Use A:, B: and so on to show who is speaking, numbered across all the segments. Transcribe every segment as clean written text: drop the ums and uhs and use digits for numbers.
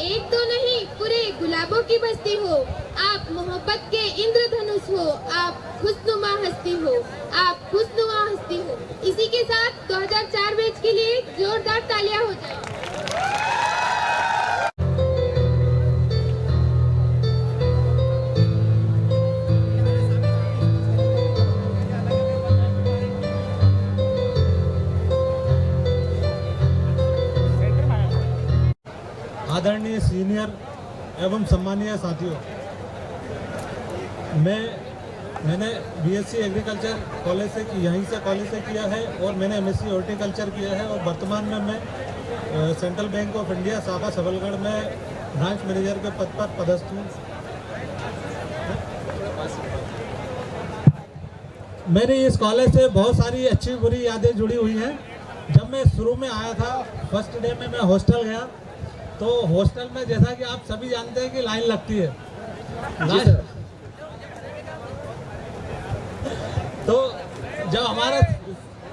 A: एक तो नहीं पूरे गुलाबों की बस्ती हो, आप मोहब्बत के इंद्रधनुष हो, आप खुशनुमा हस्ती हो, आप खुशनुमा हस्ती हो। इसी के साथ 2004 बैच के लिए जोरदार तालियां हो जाए।
B: आदरणीय सीनियर एवं सम्मानीय साथियों, मैंने बीएससी एग्रीकल्चर कॉलेज से यहीं से कॉलेज से किया है और मैंने एमएससी हॉर्टिकल्चर किया है और वर्तमान में मैं सेंट्रल बैंक ऑफ इंडिया शाखा सबलगढ़ में ब्रांच मैनेजर के पद पर पदस्थ हूँ। मेरी इस कॉलेज से बहुत सारी अच्छी बुरी यादें जुड़ी हुई हैं। जब मैं शुरू में आया था, फर्स्ट डे में मैं हॉस्टल गया, तो हॉस्टल में जैसा कि आप सभी जानते हैं कि लाइन लगती है। तो जब हमारे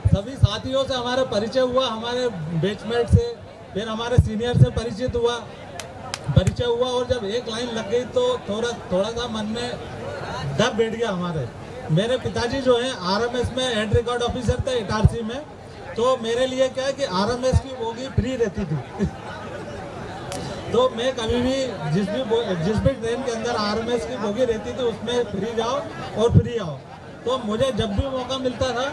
B: सभी साथियों से हमारा परिचय हुआ, हमारे बैचमेट से, फिर हमारे सीनियर से परिचय हुआ और जब एक लाइन लग गई तो थोड़ा सा मन में डर बैठ गया हमारे। मेरे पिताजी जो हैं आरएमएस में हेड रिकॉर्ड ऑफिसर थे इटारसी में, तो मेरे लिए क्या है कि आरएमएस की बोगी फ्री रहती थी। तो मैं कभी भी जिस भी ट्रेन के अंदर आरएमएस की बोगी रहती थी उसमें फ्री जाओ और फ्री आओ। तो मुझे जब भी मौका मिलता था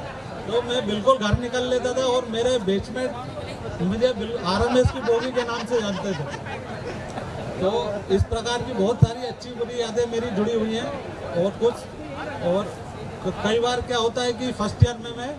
B: तो मैं बिल्कुल घर निकल लेता था और मेरे बैचमेट मुझे आरएमएस की बोगी के नाम से जानते थे। तो इस प्रकार की बहुत सारी अच्छी बुरी यादें मेरी जुड़ी हुई हैं। और तो कई बार क्या होता है कि फर्स्ट ईयर में मैं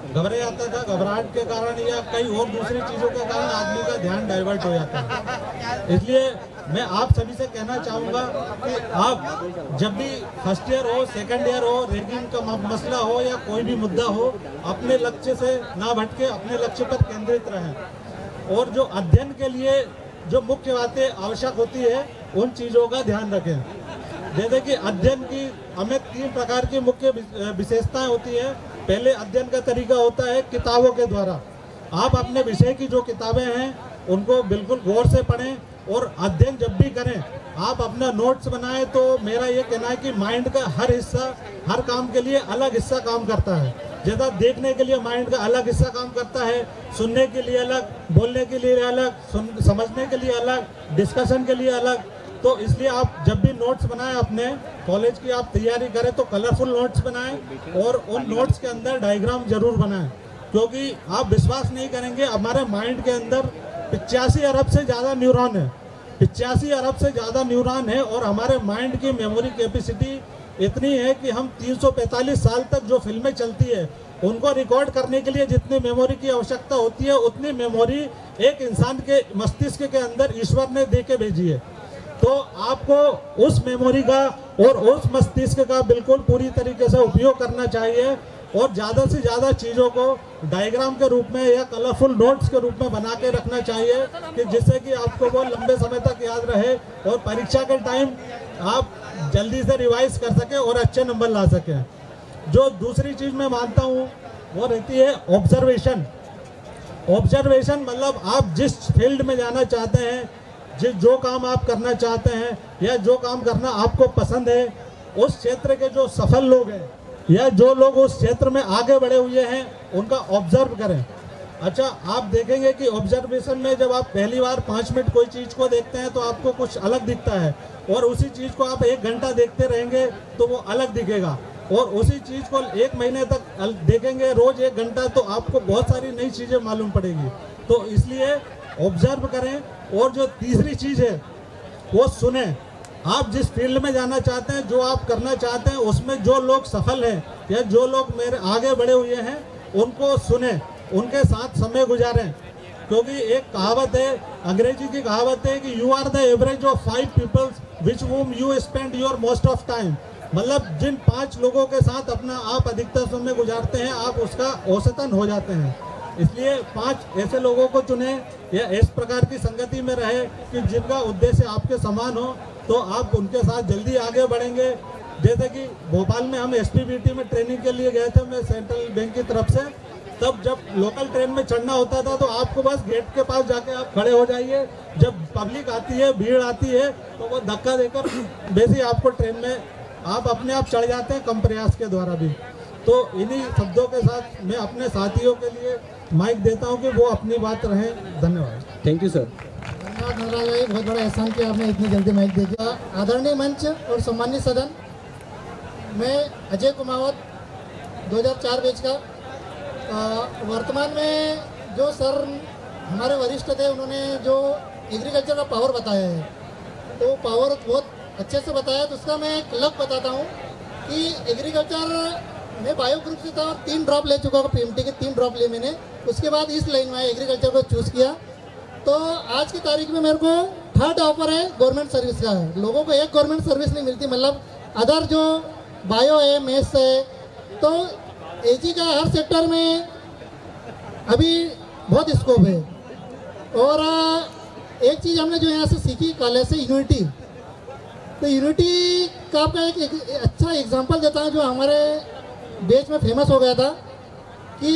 B: घबरा जाता था, घबराहट के कारण या कई और दूसरी चीज़ों के कारण आदमी का ध्यान डाइवर्ट हो जाता है। इसलिए मैं आप सभी से कहना चाहूँगा कि आप जब भी फर्स्ट ईयर हो, सेकंड ईयर हो, रैगिंग का मसला हो या कोई भी मुद्दा हो, अपने लक्ष्य से ना भटके, अपने लक्ष्य पर केंद्रित रहें और जो अध्ययन के लिए जो मुख्य बातें आवश्यक होती है उन चीज़ों का ध्यान रखें। जैसे कि अध्ययन की हमें 3 प्रकार की मुख्य विशेषताएं होती है। पहले अध्ययन का तरीका होता है किताबों के द्वारा। आप अपने विषय की जो किताबें हैं उनको बिल्कुल गौर से पढ़ें और अध्ययन जब भी करें आप अपना नोट्स बनाएं। तो मेरा ये कहना है कि माइंड का हर हिस्सा हर काम के लिए अलग हिस्सा काम करता है। जैसा देखने के लिए माइंड का अलग हिस्सा काम करता है, सुनने के लिए अलग, बोलने के लिए अलग, समझने के लिए अलग, डिस्कशन के लिए अलग। तो इसलिए आप जब भी नोट्स बनाएं, अपने कॉलेज की आप तैयारी करें तो कलरफुल नोट्स बनाएं और उन नोट्स के अंदर डायग्राम जरूर बनाएं, क्योंकि आप विश्वास नहीं करेंगे हमारे माइंड के अंदर 85 अरब से ज़्यादा न्यूरॉन है। 85 अरब से ज़्यादा न्यूरॉन है और हमारे माइंड की मेमोरी कैपेसिटी इतनी है कि हम 345 साल तक जो फिल्में चलती है उनको रिकॉर्ड करने के लिए जितनी मेमोरी की आवश्यकता होती है उतनी मेमोरी एक इंसान के मस्तिष्क के अंदर ईश्वर ने दे के भेजी है। तो आपको उस मेमोरी का और उस मस्तिष्क का बिल्कुल पूरी तरीके से उपयोग करना चाहिए और ज़्यादा से ज़्यादा चीज़ों को डायग्राम के रूप में या कलरफुल नोट्स के रूप में बना के रखना चाहिए कि जिससे कि आपको वो लंबे समय तक याद रहे और परीक्षा के टाइम आप जल्दी से रिवाइज कर सकें और अच्छे नंबर ला सकें। जो दूसरी चीज़ मैं मानता हूँ वो रहती है ऑब्जर्वेशन। ऑब्जर्वेशन मतलब आप जिस फील्ड में जाना चाहते हैं, जो काम आप करना चाहते हैं या जो काम करना आपको पसंद है, उस क्षेत्र के जो सफल लोग हैं या जो लोग उस क्षेत्र में आगे बढ़े हुए हैं उनका ऑब्जर्व करें। अच्छा, आप देखेंगे कि ऑब्जर्वेशन में जब आप पहली बार 5 मिनट कोई चीज़ को देखते हैं तो आपको कुछ अलग दिखता है और उसी चीज़ को आप 1 घंटा देखते रहेंगे तो वो अलग दिखेगा और उसी चीज़ को 1 महीने तक देखेंगे रोज़ 1 घंटा तो आपको बहुत सारी नई चीज़ें मालूम पड़ेगी। तो इसलिए ऑब्जर्व करें। और जो तीसरी चीज़ है वो सुने। आप जिस फील्ड में जाना चाहते हैं, जो आप करना चाहते हैं, उसमें जो लोग सफल हैं या जो लोग मेरे आगे बढ़े हुए हैं उनको सुने, उनके साथ समय गुजारें। क्योंकि एक कहावत है, अंग्रेजी की कहावत है कि you are the average of 5 peoples which whom you spend your most of time. मतलब जिन 5 लोगों के साथ अपना आप अधिकतर समय गुजारते हैं आप उसका औसतन हो जाते हैं। इसलिए 5 ऐसे लोगों को चुने या इस प्रकार की संगति में रहे कि जिनका उद्देश्य आपके समान हो, तो आप उनके साथ जल्दी आगे बढ़ेंगे। जैसे कि भोपाल में हम एसपीबीटी में ट्रेनिंग के लिए गए थे, मैं सेंट्रल बैंक की तरफ से, तब जब लोकल ट्रेन में चढ़ना होता था तो आपको बस गेट के पास जाके आप खड़े हो जाइए, जब पब्लिक आती है, भीड़ आती है, तो वो धक्का देकर वैसे आपको ट्रेन में आप अपने आप चढ़ जाते हैं, कम प्रयास के द्वारा भी। तो इन्हीं शब्दों के साथ मैं अपने साथियों के लिए माइक देता हूं कि वो अपनी बात रहें। धन्यवाद।
C: Thank you sir.
D: धन्यवाद नटराज भाई, बहुत बड़ा एहसान किया आपने इतनी जल्दी माइक दे दिया। आदरणीय मंच और सम्मानित सदन, मैं अजय कुमावत 2004 बैच का। वर्तमान में जो सर हमारे वरिष्ठ थे उन्होंने जो एग्रीकल्चर का पावर बताया है, तो पावर बहुत अच्छे से बताया। तो उसका मैं एक लग बताता हूँ कि एग्रीकल्चर में बायो ग्रुप से था और 3 ड्रॉप ले चुका हूँ, पीएमटी के 3 ड्रॉप लिए मैंने। उसके बाद इस लाइन में एग्रीकल्चर को चूज़ किया। तो आज की तारीख में मेरे को 3rd ऑफर है गवर्नमेंट सर्विस का है। लोगों को एक गवर्नमेंट सर्विस नहीं मिलती, मतलब अदर जो बायो है, मैथ्स है, तो एजी का हर सेक्टर में अभी बहुत स्कोप है। और एक चीज़ हमने जो यहाँ से सीखी कॉलेज से, यूनिटी। तो यूनिटी का आपका एक अच्छा एग्जांपल देता हूँ जो हमारे बैच में फेमस हो गया था कि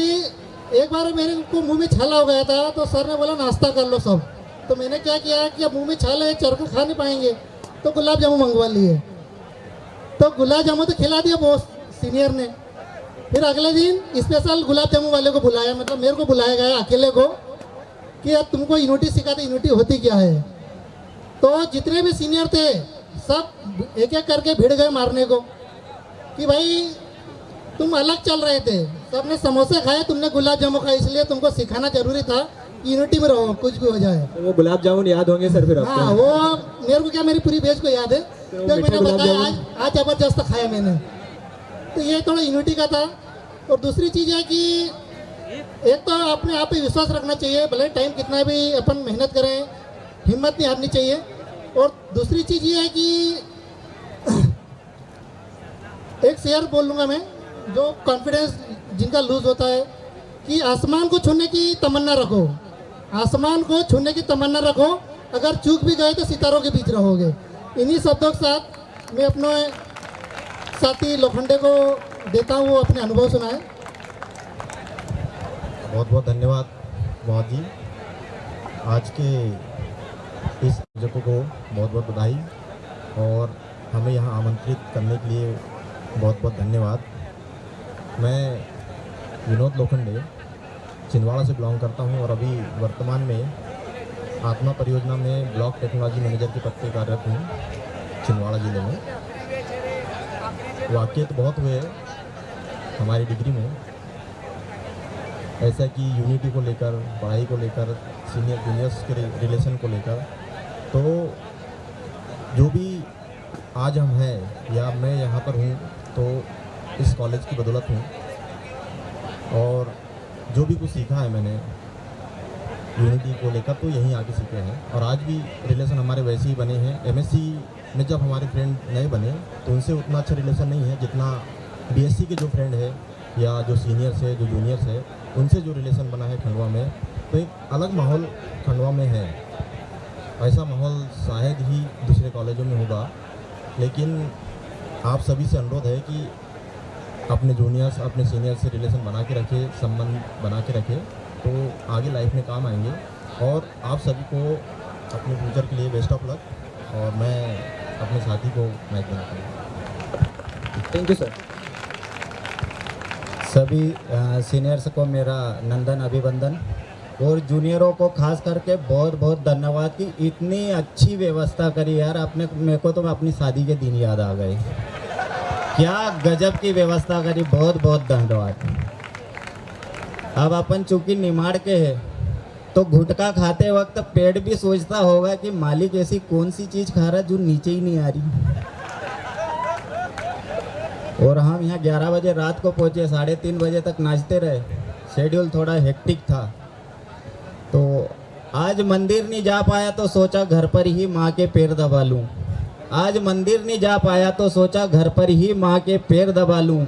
D: एक बार मेरे को मुंह में छाला हो गया था, तो सर ने बोला नाश्ता कर लो सब। तो मैंने क्या किया कि अब मुंह में छाला है, चरखा खा नहीं पाएंगे, तो गुलाब जामुन मंगवा लिए। तो गुलाब जामुन तो खिला दिया बॉस सीनियर ने। फिर अगले दिन स्पेशल गुलाब जामुन वाले को बुलाया, मतलब मेरे को बुलाया गया अकेले को, कि अब तुमको यूनिटी सिखाते, यूनिटी होती क्या है। तो जितने भी सीनियर थे सब एक एक करके भिड़ गए मारने को कि भाई तुम अलग चल रहे थे, सबने समोसे खाए, तुमने गुलाब जामुन खाए, इसलिए तुमको सिखाना जरूरी था, यूनिटी में रहो कुछ भी हो जाए।
C: तो वो गुलाब जामुन याद होंगे सर फिर आपको?
D: हाँ, वो मेरे को क्या, मेरी पूरी बैच को याद है, क्योंकि मैंने बताया आज जबरदस्त खाया मैंने। तो ये थोड़ा यूनिटी का था। और दूसरी चीज़ है कि एक तो अपने आप पे विश्वास रखना चाहिए, भले टाइम कितना भी अपन मेहनत करें, हिम्मत नहीं हारनी चाहिए। और दूसरी चीज़ ये है कि एक शेयर बोल लूँगा मैं, जो कॉन्फिडेंस जिनका लूज होता है, कि आसमान को छूने की तमन्ना रखो, आसमान को छूने की तमन्ना रखो, अगर चूक भी गए तो सितारों के बीच रहोगे। इन्हीं शब्दों के साथ मैं अपने साथी लोखंडे को देता हूँ, वो अपने अनुभव सुनाए।
E: बहुत बहुत धन्यवाद बहुत जी। आज के इस आयोजकों को बहुत बहुत बधाई और हमें यहाँ आमंत्रित करने के लिए बहुत बहुत धन्यवाद। मैं विनोद लोखंडे छिंदवाड़ा से बिलोंग करता हूँ और अभी वर्तमान में आत्मा परियोजना में ब्लॉक टेक्नोलॉजी मैनेजर के पद पर कार्यरत हूँ छिंदवाड़ा ज़िले में। वाक़ई तो बहुत हुए हमारी डिग्री में, ऐसा कि यूनिटी को लेकर, पढ़ाई को लेकर, सीनियर जूनियर्स के रिलेशन को लेकर। तो जो भी आज हम हैं या मैं यहाँ पर हूँ तो इस कॉलेज की बदौलत हूँ। और जो भी कुछ सीखा है मैंने यूनिटी को लेकर तो यहीं आके सीखे हैं और आज भी रिलेशन हमारे वैसे ही बने हैं। एमएससी में जब हमारे फ्रेंड नए बने तो उनसे उतना अच्छा रिलेशन नहीं है जितना बीएससी के जो फ्रेंड है या जो सीनियर्स है, जो जूनियर्स है, उनसे जो रिलेशन बना है खंडवा में। तो एक अलग माहौल खंडवा में है, ऐसा माहौल शायद ही दूसरे कॉलेजों में होगा। लेकिन आप सभी से अनुरोध है कि अपने जूनियर्स, अपने सीनियर्स से रिलेशन बना के रखें, संबंध बना के रखें, तो आगे लाइफ में काम आएंगे। और आप सभी को अपने फ्यूचर के लिए बेस्ट ऑफ लक। और मैं अपने साथी को माइक देना चाहूँगा।
C: Thank you sir.
F: सभी सीनियर्स को मेरा नंदन अभिवंदन और जूनियरों को खास करके बहुत बहुत धन्यवाद कि इतनी अच्छी व्यवस्था करी यार आपने। मेरे को तो अपनी शादी के दिन याद आ गए, क्या गजब की व्यवस्था करी, बहुत बहुत धन्यवाद। अब अपन चूंकि निमाड़ के हैं तो गुटखा खाते वक्त पेट भी सोचता होगा कि मालिक ऐसी कौन सी चीज़ खा रहा है जो नीचे ही नहीं आ रही। और हम यहाँ 11 बजे रात को पहुँचे, 3:30 बजे तक नाचते रहे। शेड्यूल थोड़ा हेक्टिक था तो आज मंदिर नहीं जा पाया तो सोचा घर पर ही माँ के पैर दबा लूँ। आज मंदिर नहीं जा पाया तो सोचा घर पर ही माँ के पैर दबा लूँ।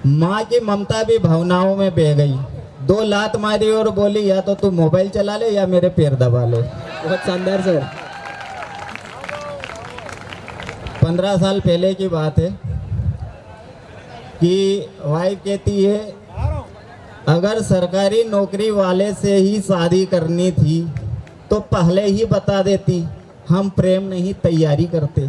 F: माँ की ममता भी भावनाओं में बह गई, 2 लात मारी और बोली या तो तू मोबाइल चला ले या मेरे पैर दबा ले।
C: बहुत शानदार सर।
F: 15 साल पहले की बात है कि वाइफ कहती है अगर सरकारी नौकरी वाले से ही शादी करनी थी तो पहले ही बता देती, हम प्रेम नहीं तैयारी करते।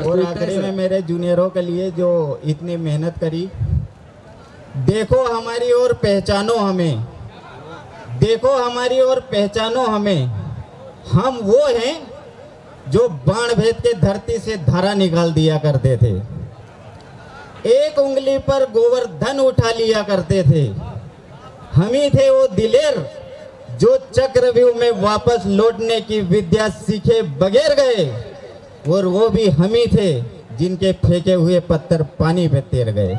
F: और आखिरी में मेरे जूनियरों के लिए जो इतनी मेहनत करी, देखो हमारी ओर पहचानो हमें, देखो हमारी ओर पहचानो हमें, हम वो हैं जो बाण भेद के धरती से धारा निकाल दिया करते थे, एक उंगली पर गोवर्धन उठा लिया करते थे। हम ही थे वो दिलेर जो चक्रव्यूह में वापस लौटने की विद्या सीखे बगैर गए, और वो भी हम ही थे जिनके फेंके हुए पत्थर पानी पे तैर गए।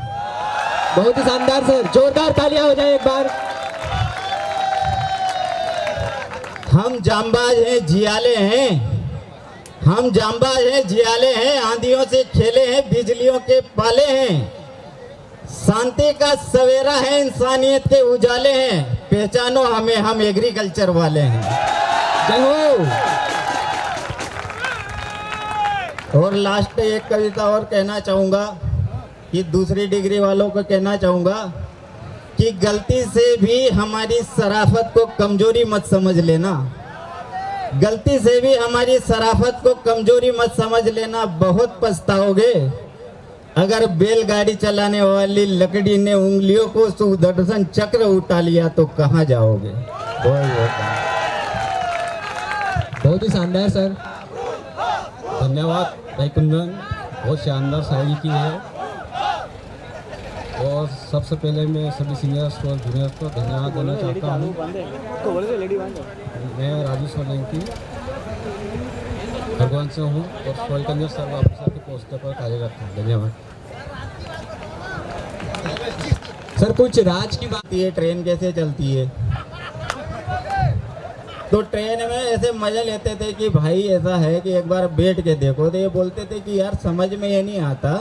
C: बहुत ही शानदार सर, जोरदार तालियां हो जाए एक बार।
F: हम जांबाज हैं, जियाले हैं, हम जांबाज हैं, जियाले हैं, आंधियों से खेले हैं, बिजलियों के पाले हैं, शांति का सवेरा है, इंसानियत के उजाले हैं, पहचानो हमें, हम एग्रीकल्चर वाले हैं।
C: जय हो।
F: और लास्ट एक कविता और कहना चाहूँगा कि दूसरी डिग्री वालों को कहना चाहूँगा कि गलती से भी हमारी शराफत को कमजोरी मत समझ लेना, गलती से भी हमारी शराफत को कमजोरी मत समझ लेना, बहुत पछताओगे अगर बैलगाड़ी चलाने वाली लकड़ी ने उंगलियों को सुदर्शन चक्र उठा लिया तो कहाँ जाओगे।
C: बहुत ही शानदार सर।
G: धन्यवाद भाई कुंदन, बहुत शानदार शायरी की है। और सबसे पहले मैं सभी सीनियर्स और जूनियर्स को धन्यवाद देना चाहता हूँ। मैं राजू सोलंकी भगवान से हूँ और सॉइल कन्या सर्व ऑफिसर के पोस्ट पर कार्यरत हूँ। धन्यवाद
C: सर। कुछ राज की बात,
F: ये ट्रेन कैसे चलती है, तो ट्रेन में ऐसे मजा लेते थे कि भाई ऐसा है कि एक बार बैठ के देखो, तो ये बोलते थे कि यार समझ में ये नहीं आता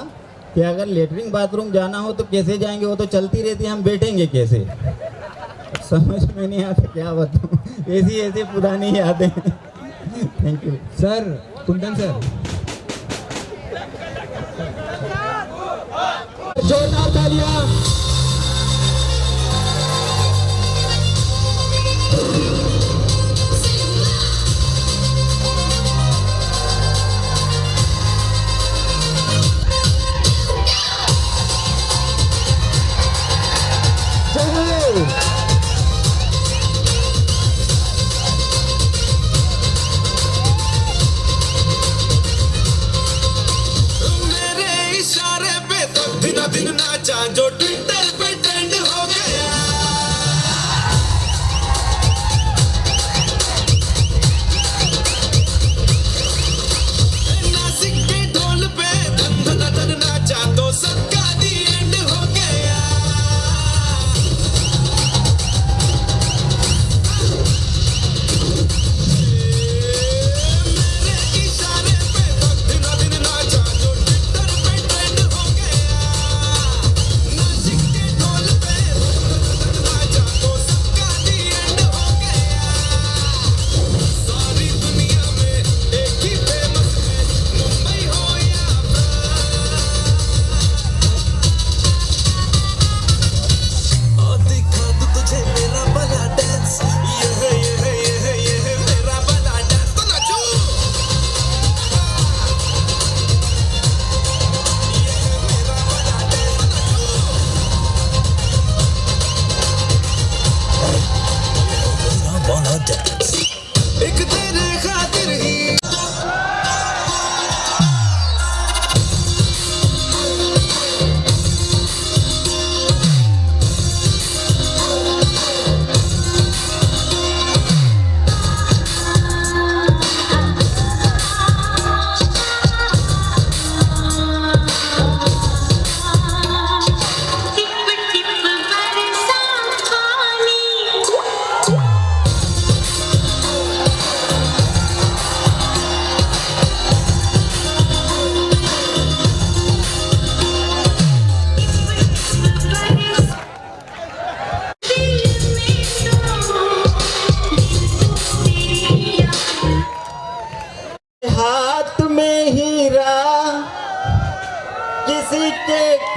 F: कि अगर लेटरिन बाथरूम जाना हो तो कैसे जाएंगे, वो तो चलती रहती है, हम बैठेंगे कैसे, समझ में नहीं आता, क्या बताऊँ, ऐसी ऐसी पुरानी यादें। Thank you
C: sir. Kundan sir, जोरदार तालियां।
H: मेरे इशारे पे तो दिन नाचा जो ट्विटर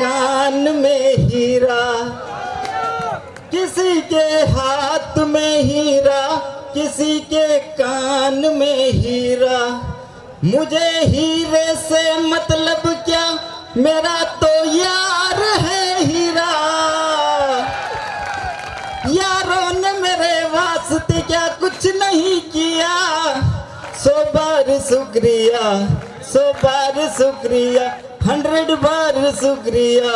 F: कान में हीरा, किसी के हाथ में हीरा, किसी के कान में हीरा। मुझे हीरे से मतलब क्या, मेरा तो यार है हीरा। यारों ने मेरे वास्ते क्या कुछ नहीं किया, 100 बार शुक्रिया, 100 बार शुक्रिया, 100 बार शुक्रिया,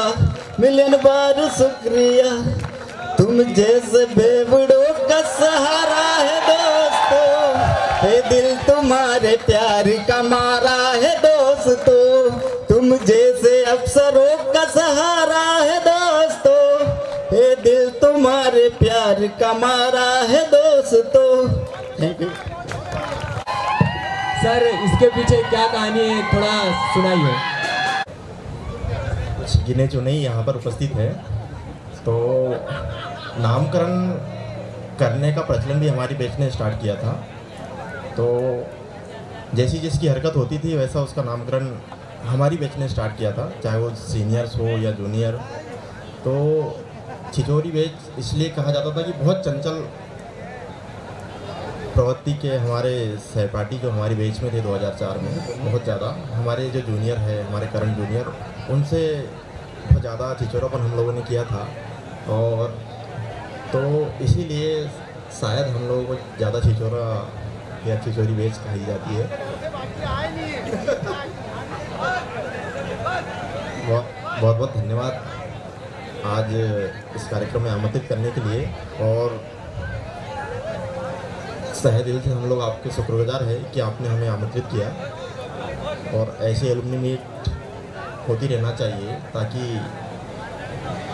F: मिलियन बार शुक्रिया। तुम जैसे बेवड़ों का सहारा है दोस्तों, ये दिल तुम्हारे प्यार का मारा है दोस्तों। तुम जैसे अफसरों का सहारा है दोस्तों, ये दिल तुम्हारे प्यार का मारा है दोस्तों। थैंक यू
C: सर, इसके पीछे क्या कहानी है, थोड़ा सुनाइए।
E: कुछ गिने चुने ही यहाँ पर उपस्थित है। तो नामकरण करने का प्रचलन भी हमारी बैच ने स्टार्ट किया था। तो जैसी जिसकी हरकत होती थी वैसा उसका नामकरण हमारी बैच ने स्टार्ट किया था, चाहे वो सीनियर्स हो या जूनियर। तो छिछोरी बैच इसलिए कहा जाता था कि बहुत चंचल प्रवृत्ति के हमारे सहपाठी जो हमारी बैच में थे 2004 में, बहुत ज़्यादा हमारे जो जूनियर है, हमारे करंट जूनियर, उनसे बहुत ज़्यादा छिछोरापन हम लोगों ने किया था। और तो इसीलिए शायद हम लोगों को ज़्यादा छिछोरा या छिछोरी बैच कही जाती है। बहुत बहुत धन्यवाद आज इस कार्यक्रम में आमंत्रित करने के लिए। और तहे दिल से हम लोग आपके शुक्रगुजार हैं कि आपने हमें आमंत्रित किया। और ऐसे एलुमनी मीट होती रहना चाहिए, ताकि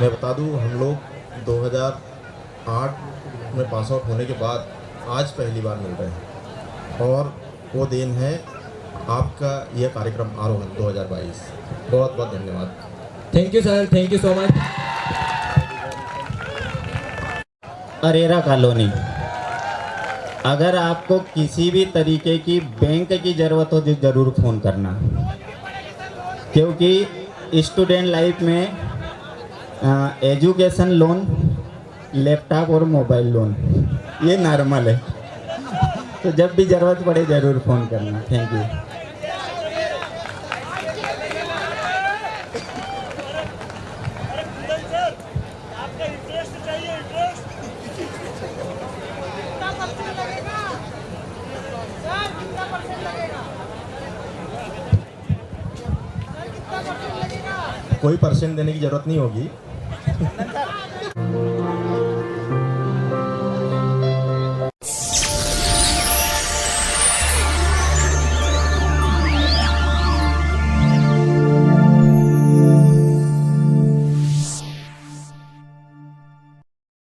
E: मैं बता दूं हम लोग 2008 में पास आउट होने के बाद आज पहली बार मिल रहे हैं। और वो दिन है आपका यह कार्यक्रम आरोहण 2022। बहुत बहुत धन्यवाद।
C: Thank you sir, thank you so much.
F: Arera colony, अगर आपको किसी भी तरीके की बैंक की ज़रूरत हो तो ज़रूर फ़ोन करना, क्योंकि स्टूडेंट लाइफ में एजुकेशन लोन, लैपटॉप और मोबाइल लोन ये नॉर्मल है। तो जब भी ज़रूरत पड़े ज़रूर फ़ोन करना। Thank you.
E: कोई परसेंट देने की ज़रूरत नहीं होगी।